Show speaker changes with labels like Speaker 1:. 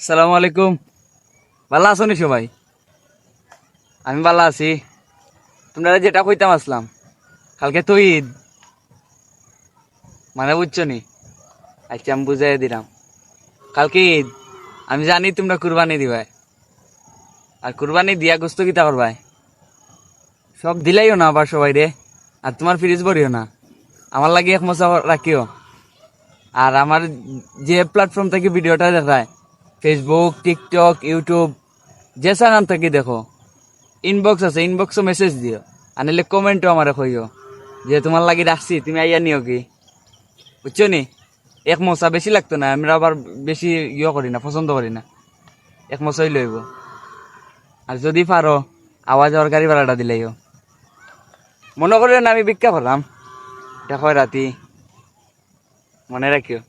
Speaker 1: আসসালামু আলাইকুম। ভালো আছো নি সবাই? আমি ভালো আছি। তোমরা যেটা কইতাম আসলাম, কালকে তো ঈদ, মানে বুঝছো নি? আচ্ছা আমি বুঝাই দিলাম। কালকে ঈদ, আমি জানি তোমরা কুরবানি দিবাই। আর কুরবানি দিয়া গোস্ত কিতা করবাই? সব দিলাইও না আবার সবাই রে। আর তোমার ফ্রিজ ভরিও না, আমার লাগে এক মশা রাখিও। আর আমার যে প্ল্যাটফর্ম থেকে ভিডিওটা দেখায়, ফেসবুক, টিকটক, ইউটিউব, যে সাগান থেকে দেখো, ইনবক্স আছে, ইনবক্সও মেসেজ দিও। আনিলে কমেন্টও আমারে কইও যে তোমার লাগি রাখছি, তুমি আইয়া নিও কি। বুঝছো নি? এক মশা বেশি লাগতো না, আমরা আবার বেশি করি না, পছন্দ করি না। এক মশাই লইব। আর যদি পারো আওয়াজ আর গাড়ি ভাড়াটা দিলেইও। মনে করিও না আমি ভিক্ষা করলাম, এটা হয় রাতি, মনে রাখিও।